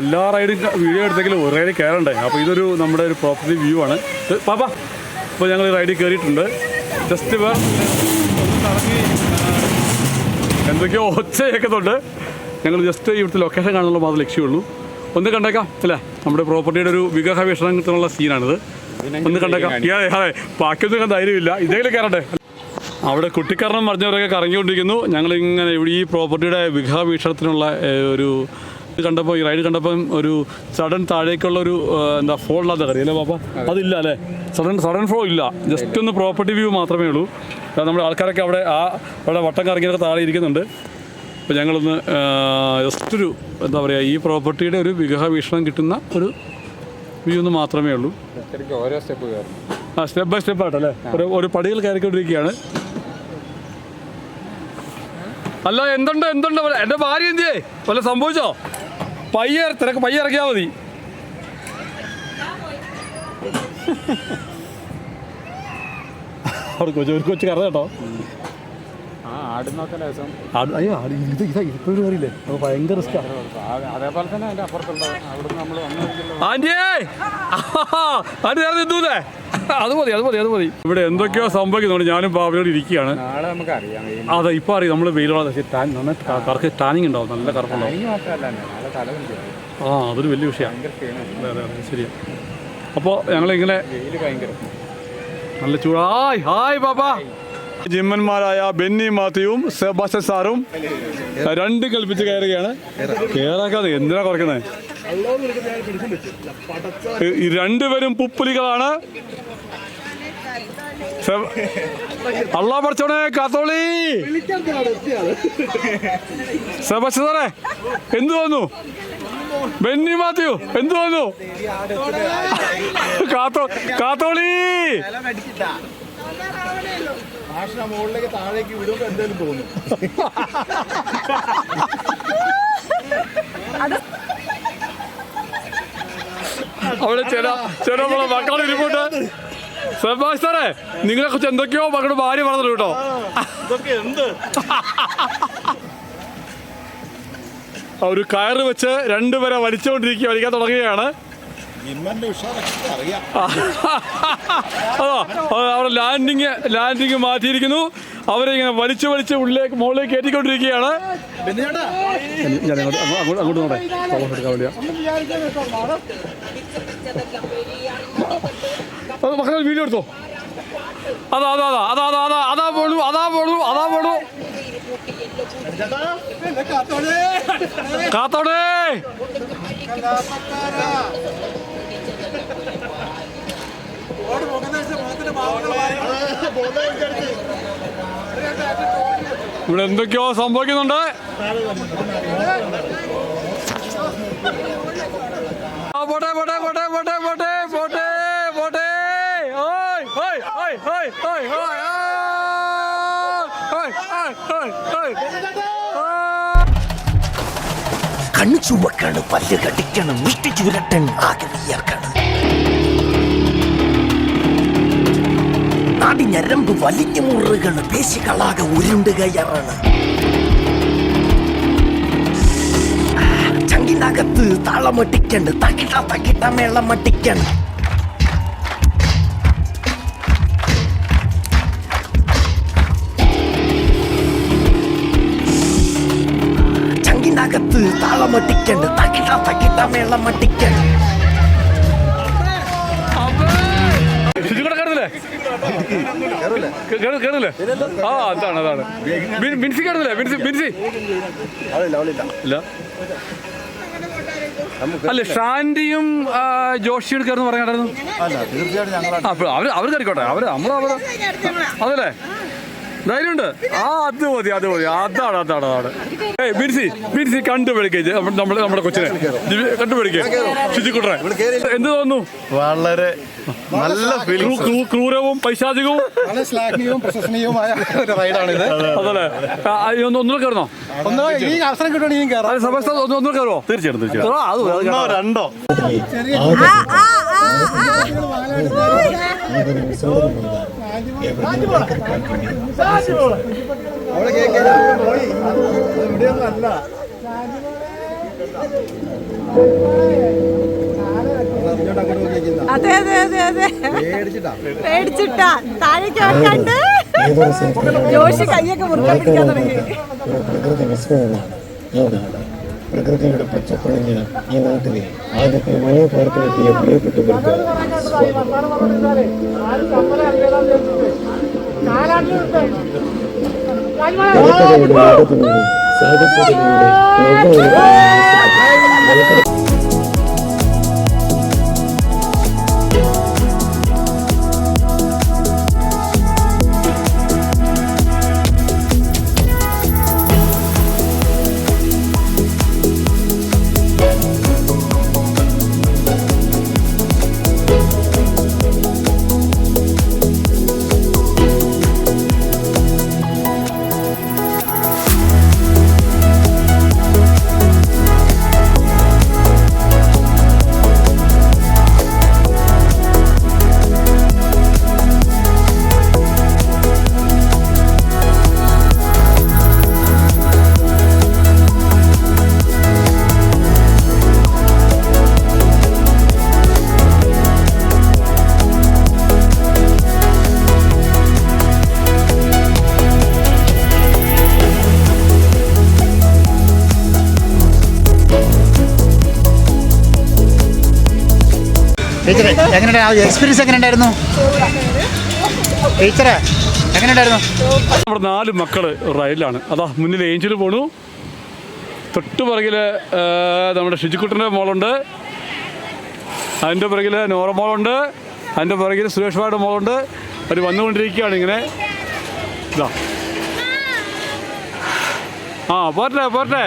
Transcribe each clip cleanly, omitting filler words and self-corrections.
എല്ലാ റൈഡും വീഡിയോ എടുത്തെങ്കിലും ഒരു റൈഡിൽ കയറണ്ടേ. അപ്പോൾ ഇതൊരു നമ്മുടെ ഒരു പ്രോപ്പർട്ടി വ്യൂ ആണ് പാപ്പാ. ഇപ്പോൾ ഞങ്ങൾ റൈഡിൽ കയറിയിട്ടുണ്ട്. ജസ്റ്റ് വേറെ ഒന്ന് കറങ്ങി എന്തൊക്കെയോ ഒച്ച കേൾക്കുന്നുണ്ട്. ഞങ്ങൾ ജസ്റ്റ് ഇവിടുത്തെ ലൊക്കേഷൻ കാണാനുള്ള മാത്രമേ ലക്ഷ്യമുള്ളൂ. ഒന്ന് കണ്ടേക്കാം അല്ലേ, നമ്മുടെ പ്രോപ്പർട്ടിയുടെ ഒരു വിഗ്രഹ വീക്ഷണത്തിനുള്ള സീനാണിത്. ഒന്ന് കണ്ടേക്കാം. അതെ, ബാക്കിയൊന്നും കണ്ട ധൈര്യമില്ല, ഇതേലും കയറട്ടെ. അവിടെ കുട്ടിക്കാരണം മറിഞ്ഞവരൊക്കെ കറങ്ങിക്കൊണ്ടിരിക്കുന്നു. ഞങ്ങളിങ്ങനെ ഈ പ്രോപ്പർട്ടിയുടെ വിഗ്രഹ വീക്ഷണത്തിനുള്ള ഒരു ഇത് കണ്ടപ്പോൾ, ഈ റൈഡ് കണ്ടപ്പം ഒരു സഡൻ താഴേക്കുള്ള ഒരു എന്താ ഫോൾ ഇല്ലാത്ത കറി അല്ലേ പാപ്പ? അതില്ല അല്ലേ, സഡൻ ഫ്ലോ ഇല്ല, ജസ്റ്റ് ഒന്ന് പ്രോപ്പർട്ടി വ്യൂ മാത്രമേ ഉള്ളൂ. നമ്മുടെ ആൾക്കാരൊക്കെ അവിടെ വട്ടം കറങ്ങിയൊക്കെ താഴെ ഇരിക്കുന്നുണ്ട്. അപ്പോൾ ഞങ്ങളൊന്ന് ജസ്റ്റൊരു എന്താ പറയുക, ഈ പ്രോപ്പർട്ടിയുടെ ഒരു വിഗ്രഹ വീക്ഷണം കിട്ടുന്ന ഒരു വ്യൂ ഒന്ന് മാത്രമേ ഉള്ളൂ. ഓരോ സ്റ്റെപ്പ് കയറും. സ്റ്റെപ്പ് ബൈ സ്റ്റെപ്പ് ആയിട്ടല്ലേ, ഒരു പടികൾ കയറിക്കൊണ്ടിരിക്കുകയാണ്. അല്ല എന്തുണ്ട് എൻ്റെ ഭാര്യ എന്തിയേ, വല്ല സംഭവിച്ചോ? പയ്യെ ഇറക്കിയാൽ മതി. അവിടെ കൊച്ചു കറ കേട്ടോ. അയ്യോ ഇപ്പോഴും അറിയില്ലേ, ഭയങ്കര റിസ്ക്കാണ്. അതേപോലെ തന്നെ അതിൻ്റെ അപ്പുറത്തുള്ള അവിടുന്ന് നമ്മൾ ആൻറ്റിയേ ആൻറ്റി നേരെ നിന്നൂല്ലേ, അത് മതി. ഇവിടെ എന്തൊക്കെയോ സംഭവിക്കുന്നുണ്ട്. ഞാനും പാവയോട് ഇരിക്കുകയാണ്. നാളെ നമുക്ക് അറിയാം. അതെ, ഇപ്പോൾ അറിയാം. നമ്മൾ വെയിലുള്ള നന്നായിട്ട് കറക്ക് ടാനിങ് ഉണ്ടാവും, നല്ല കറക്കുണ്ടാവും. അതൊരു വലിയ വിഷയമാണ്. അതെ ശരിയാണ്. അപ്പോൾ ഞങ്ങളിങ്ങനെ നല്ല ചൂടായി. ഹായ് പാപ്പാ. ജിമ്മന്മാരായ ബെന്നി മാത്യുവും സെബാസ്റ്റ്യൻ സാറും രണ്ടും കൽപ്പിച്ച് കയറുകയാണ്. കയറാക്കാതെ എന്തിനാ കുറയ്ക്കുന്നത്? ഈ രണ്ടുപേരും പുപ്പുലികളാണ്. അള്ളാ പഠിച്ചോണേ കാത്തോളി. സെബാസ്റ്റ്യൻ സാറേ എന്തു വന്നു? ബെന്നി മാത്യു എന്തു വന്നു? കാത്തോളി മുകളിലേക്ക് താഴേക്ക് വിടുമ്പോ എന്തായാലും തോന്നും. അവിടെ ചില മക്കളെ ഇരിപ്പുണ്ട്. സെബാസ്റ്റ്യൻ സാറേ നിങ്ങളെ കുറിച്ച് എന്തൊക്കെയോ മക്കളുടെ ഭാര്യ പറഞ്ഞു കേട്ടോ. ഒരു കയറ് വെച്ച് രണ്ടുപേരെ വലിക്കാൻ തുടങ്ങുകയാണ്. അവിടെ ലാൻഡിങ് മാറ്റിയിരിക്കുന്നു. അവരെ ഇങ്ങനെ വലിച്ച് മുകളിലേക്ക് കയറ്റിക്കൊണ്ടിരിക്കുകയാണ്. അങ്ങോട്ട് നോടേ മക്കൾ വീഡിയോ എടുത്തോ. അതാ പോണു. കാത്തോടേ ഇവിടെ എന്തൊക്കെയോ സംഭവിക്കുന്നുണ്ട്. കണ്ണു ചുവക്കാണ്, പല്ല് കടിക്കണം, മുഷ്ടി ചുരട്ടൻ, ആകെ വിയർക്കാണ്. നാടി ഞരമ്പ് വലിഞ്ഞു മുറുകള്, പേശികളാകെ ഉരുണ്ട് കയറാണ്. ചങ്കിനകത്ത് താളമട്ടിക്കണ്ട്, തക്കിട്ട മേളമട്ടിക്കണം. ചങ്കിനകത്ത് താളമട്ടിക്കണ്ട്, തക്കിട്ട മേളമട്ടിക്കണം. കേറില്ലേ? അതാണ് ബിൻസി കേറുന്നില്ലേ? ബിൻസി ഇല്ല അല്ലേ? ഷാൻഡിയും ജോഷിയും കയറുന്നു പറഞ്ഞായിരുന്നു. അവർ കയറിക്കോട്ടെ, അതല്ലേ ധൈര്യമുണ്ട്. അത് മതി. അതാണ് ബിൻസി കണ്ടുപിടിക്കേ. നമ്മുടെ കൊച്ചിനെ കണ്ടുപിടിക്കേ. ശുചിക്കുട്ടറെ എന്ത് തോന്നുന്നു? വളരെ നല്ല ക്രൂരവും പൈശാചികവും പ്രശംസനീയവുമായ ഒരു റൈഡാണിത്. അതല്ലേ? ഒന്നുകൂടെ കയറുന്നോ? ഈ അവസരം കിട്ടുകയാണെങ്കിൽ ഒന്നുകൂടെ കയറുമോ? തീർച്ചയായിട്ടും. ഒന്നോ രണ്ടോ അവിടെ അതെ അതെ അതെ അതെ പേടിച്ചിട്ടാ താഴേക്ക് വെക്കാണ്ട് ജോഷി കൈയൊക്കെ മുറുക്കാൻ പിടിക്കാൻ തുടങ്ങി. പ്രകൃതി വിസ്മയമാണ് ഈ നാട്. പ്രകൃതിയുടെ പച്ചപ്പൊളിഞ്ഞ ഈ നാട്ടിലെ ആദ്യത്തെ മഴ പാർക്കിലെത്തിയ പ്രിയപ്പെട്ടവർക്ക് കരുത്തതയുടെ ലോകത്തു നിന്നും സാഹസികതയുടെ ടീച്ചറെ എങ്ങനെയുണ്ടായിരുന്നു എക്സ്പീരിയൻസ് എങ്ങനെയുണ്ടായിരുന്നു? ടീച്ചറെ എങ്ങനെയുണ്ടായിരുന്നു? നമ്മുടെ 4 മക്കള് റൈഡിലാണ്. അതാ മുന്നിൽ ഏഞ്ചൽ പോണു, തൊട്ട് പുറകിൽ നമ്മുടെ ഷിജിക്കുട്ടൻ്റെ മോളുണ്ട്, അതിൻ്റെ പുറകിൽ നോറ മോളുണ്ട്, അതിൻ്റെ പുറകിൽ സുരേഷ് ഭായുടെ മോളുണ്ട്. അവർ വന്നുകൊണ്ടിരിക്കുകയാണ് ഇങ്ങനെ. ഇതാ പോരട്ടെ പോരട്ടെ.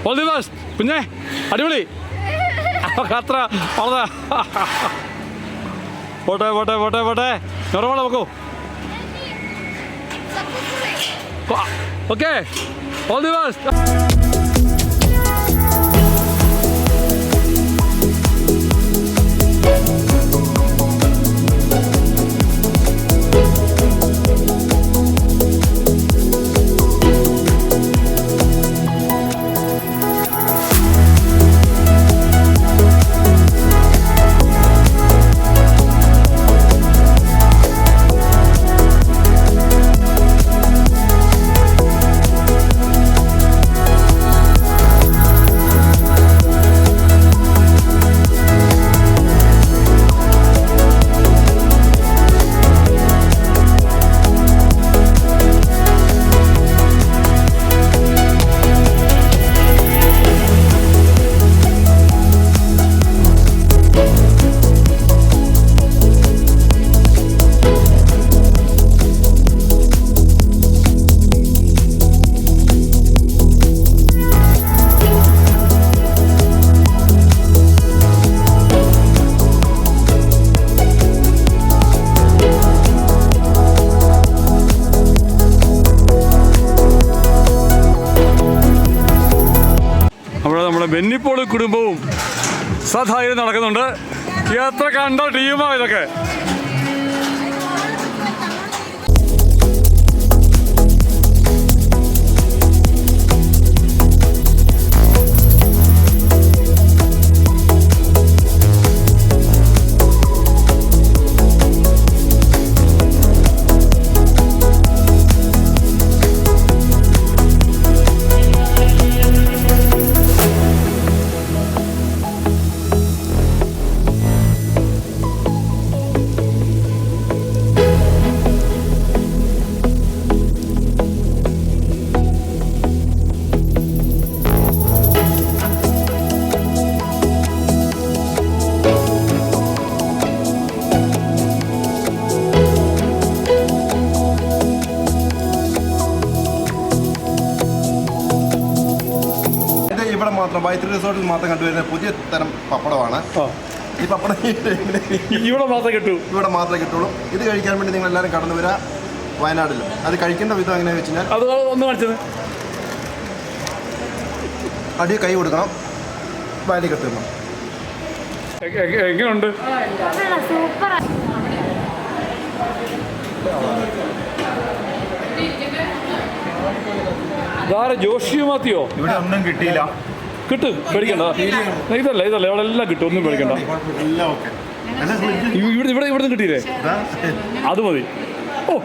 ഓൾ ദി ബെസ്റ്റ് കുഞ്ഞേ, അടിപൊളി അത്ര വളരെ പോട്ടെ പോട്ടെ പോട്ടെ പോട്ടെ. നോർമൽ നോക്കൂ. Okay, all the best. ബെന്നിപ്പോൾ കുടുംബവും സധാര്യം നടക്കുന്നുണ്ട്. എത്ര കണ്ട ടീമാണ് ഇതൊക്കെ. ഇവിടെ മാത്രം വൈത്തിരി റിസോർട്ടിൽ മാത്രം കണ്ടുവരുന്ന പുതിയ തരം പപ്പടമാണ് ഈ പപ്പടം. ഇവിടെ മാത്രമേ കിട്ടൂ, ഇവിടെ മാത്രമേ കിട്ടുള്ളൂ. ഇത് കഴിക്കാൻ വേണ്ടി നിങ്ങൾ എല്ലാവരും കടന്നു വരിക വയനാട്ടിലും. അത് കഴിക്കേണ്ട വിധം എങ്ങനെയാണെന്ന് വെച്ച് കഴിഞ്ഞാൽ അത് ഒന്ന് കാണിച്ചത് അടി കൈ കൊടുക്കണം, വാലി കെട്ടിടണം. എങ്ങനെയുണ്ട്? ജോഷി മാത്തിയോ? ഇവിടെ ഒന്നും കിട്ടിയില്ല. കിട്ടും, പേടിക്കണ്ട. ഇതല്ല ഇവിടെ എല്ലാം കിട്ടും, ഒന്നും പേടിക്കണ്ട. ഇവിടെ നിന്ന് കിട്ടിയില്ലേ? അത് മതി. ഓ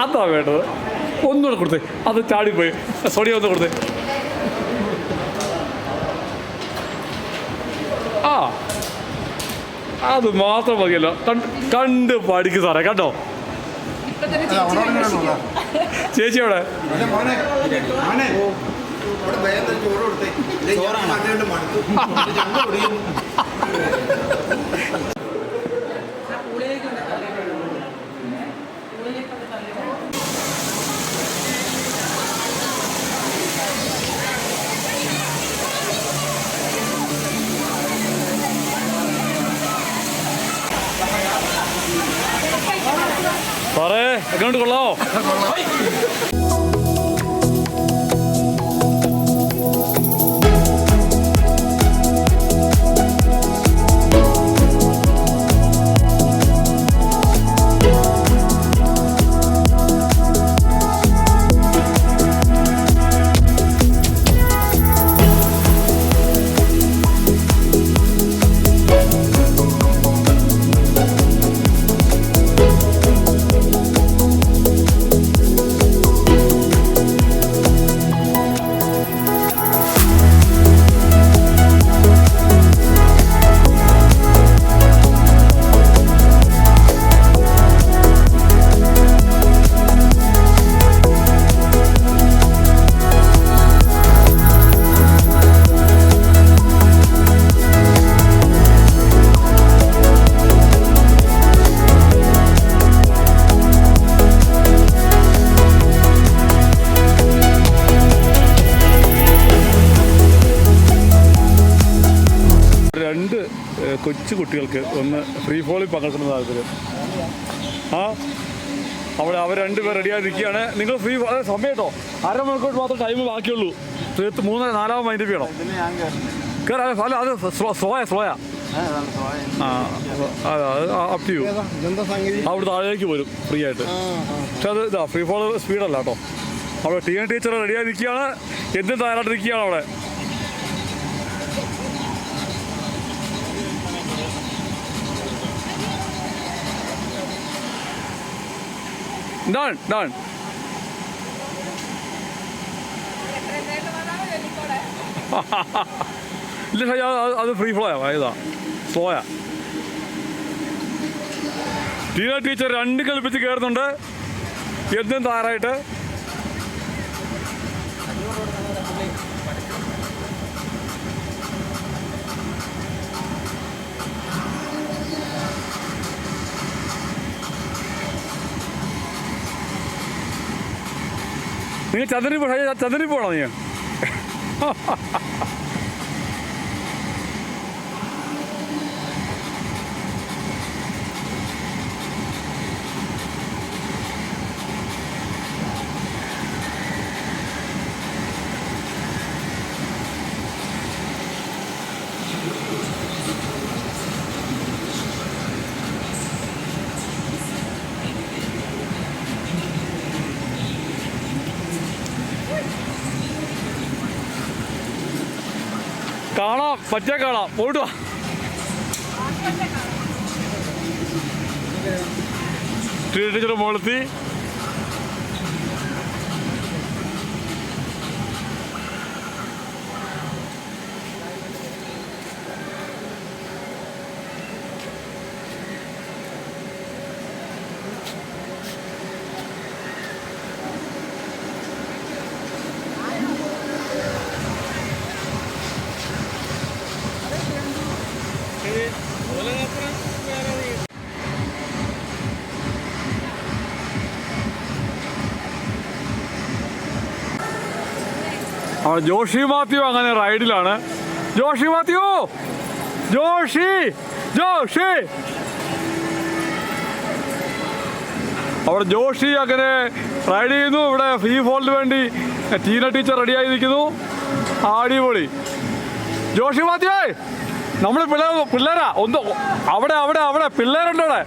അതാ വേണ്ടത്. ഒന്നുകൂടെ കൊടുത്തേ, അത് ചാടിപ്പോയി. സോഡിയ ഒന്ന് കൊടുത്തേ. അത് മാത്രം മതിയല്ലോ. കണ്ട് പഠിക്കും സാറേ, കേട്ടോ. ചേച്ചി അവിടെ സാറേ എങ്ങോട്ട് കൊള്ളാമോ? കൊച്ചു കുട്ടികൾക്ക് ഒന്ന് ഫ്രീ ഫോളിൽ പങ്കെടുക്കുന്ന താല്പര്യം. അവിടെ അവർ രണ്ടുപേർ റെഡിയായിരിക്കുകയാണ്. നിങ്ങൾ ഫ്രീ സമയം കേട്ടോ, അരമണിക്കൂർ മാത്രം ടൈം ബാക്കിയുള്ളൂ. 3-4 മൈൻഡ് ചെയ്യണം. കയറാം. അല്ല അത് സ്ലോയാ. Up to you. അവിടെ താഴേക്ക് വരും ഫ്രീ ആയിട്ട്. പക്ഷെ അത് ഇതാ ഫ്രീ ഫോൾ സ്പീഡല്ല കേട്ടോ. അവിടെ ടീച്ചർ റെഡിയായി നിൽക്കുകയാണ്. എന്തും തയ്യാറായിട്ട് നിൽക്കുകയാണ് അവിടെ. Done. ഇല്ല, അത് ഫ്രീ ഫ്ലോയാ, ഇതാ സ്ലോയാ. ടീച്ചർ 2 കളിപ്പിച്ച് കയറുന്നുണ്ട്. എന്തും തയ്യാറായിട്ട്. നിങ്ങൾ ചന്ദ്രനി പോകണോ നീ? കാണാം, പറ്റിയാ കാണാം. പോയിട്ട് വാ. ടീച്ചർ മുകളെത്തി. ജോഷി മാത്യു അങ്ങനെ റൈഡിലാണ്. ജോഷി മാത്യു, ജോഷി അവിടെ ജോഷി അങ്ങനെ റൈഡ് ചെയ്യുന്നു. ഇവിടെ ഫ്രീ ഫോളിന് വേണ്ടി ടീച്ചർ റെഡിയായി നിൽക്കുന്നു. അടിപൊളി. ജോഷി മാത്യു, നമ്മൾ പിള്ളേരാ. ഒന്ന് അവിടെ പിള്ളേരുണ്ടോ അവിടെ?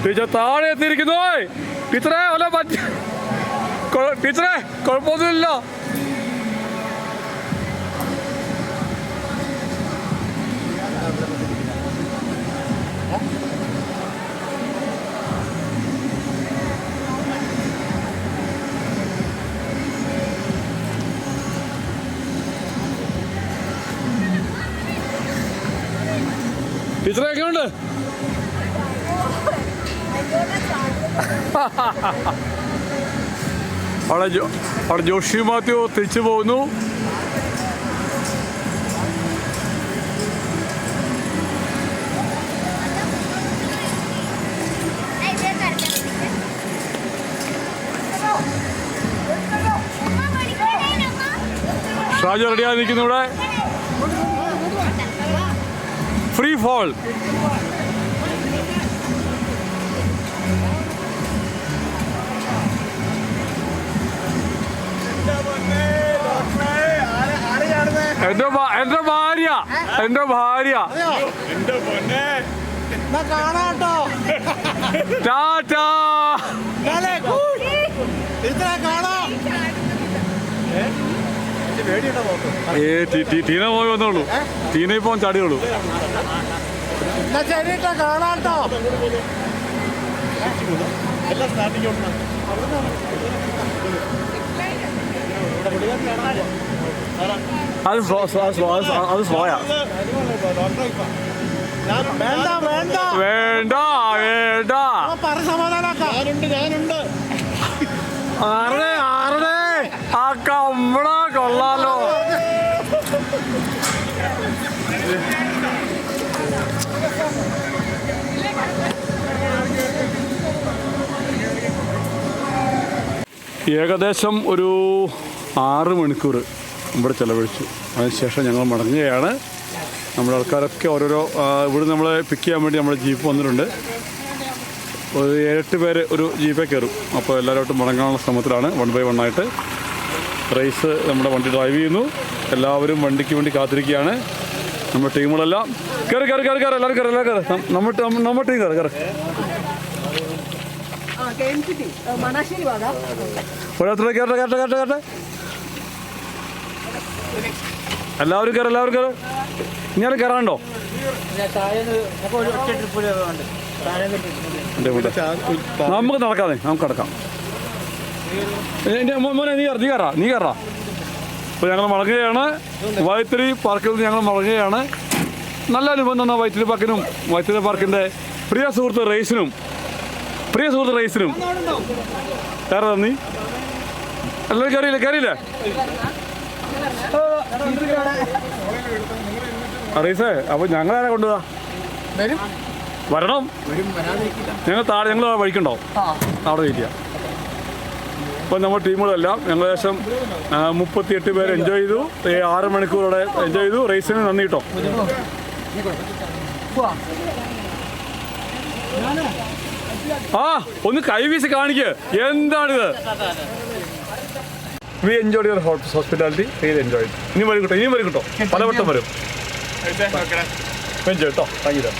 ടീച്ചർ താഴെ എത്തിയിരിക്കുന്നു. ടീച്ചറെ അല്ല ടീച്ചറെ കുഴപ്പമൊന്നുമില്ല. ടീച്ചറെ എങ്ങനെയുണ്ട്? അവിടെ ജോഷി മാത്യു തിരിച്ചു പോകുന്നു. ഷാജു റെഡിയായി നിൽക്കുന്നു ഇവിടെ. Free fall. എന്റെ ഭാര്യ ടാറ്റാ. ടീന പോയി വന്നോളൂ. ടീന ഇപ്പൊ ചാടിയോളൂ. അത് സ്ലോയാ. വേണ്ട ആരുടെ ആ കമ്പള കൊള്ളാലോ. ഏകദേശം ഒരു 6 മണിക്കൂർ ഇവിടെ ചിലവഴിച്ചു. അതിനുശേഷം ഞങ്ങൾ മടങ്ങുകയാണ്. നമ്മുടെ ആൾക്കാരൊക്കെ ഓരോരോ ഇവിടെ നമ്മളെ പിക്ക് ചെയ്യാൻ വേണ്ടി നമ്മുടെ ജീപ്പ് വന്നിട്ടുണ്ട്. ഒരു 7-8 പേര് ഒരു ജീപ്പേ കയറും. അപ്പോൾ എല്ലാവരോട്ടും മടങ്ങാനുള്ള ശ്രമത്തിലാണ്. 1 by 1 ആയിട്ട് റേസ് നമ്മുടെ വണ്ടി ഡ്രൈവ് ചെയ്യുന്നു. എല്ലാവരും വണ്ടിക്ക് വേണ്ടി കാത്തിരിക്കുകയാണ്. നമ്മുടെ ടീമുകളെല്ലാം കയറി എല്ലാവരും കയറി. നമ്മുടെ ടീം കയറി ഓരോരുത്തരെ കേട്ടെ. എല്ലാവരും കയറി. ഇങ്ങനെ കയറാണ്ടോ? നമുക്ക് നടക്കാതെ നമുക്ക് കിടക്കാം. മോനെ നീ കയറാ. അപ്പോൾ ഞങ്ങൾ മടങ്ങുകയാണ്. വൈത്തിരി പാർക്കിൽ നിന്ന് ഞങ്ങൾ മടങ്ങുകയാണ്. നല്ല അനുഭവം തന്ന വൈത്തിരി പാർക്കിനും വൈത്തിരി പാർക്കിൻ്റെ പ്രിയ സുഹൃത്ത് റേസിനും വേറെ നന്ദി. എല്ലാവരും കയറിയില്ലേ? റേസേ അപ്പോൾ ഞങ്ങളാരെ കൊണ്ടുപോകാ? വരണം. ഞങ്ങൾ വഴിക്കുണ്ടാവും. അവിടെ വെയിറ്റ് ചെയ്യാം. അപ്പോൾ നമ്മുടെ ടീമുകളെല്ലാം ഏകദേശം 38 പേര് എൻജോയ് ചെയ്തു. 6 മണിക്കൂറോടെ എൻജോയ് ചെയ്തു. റേസിന് നന്ദി കേട്ടോ. ഒന്ന് കൈവീശി കാണിക്ക്. എന്താണിത്? V enjoy your hospitality. Enjoy. ഇനിയും വരും കേട്ടോ. പലവട്ടം വരും. എൻജോയ് കേട്ടോ. Thank you.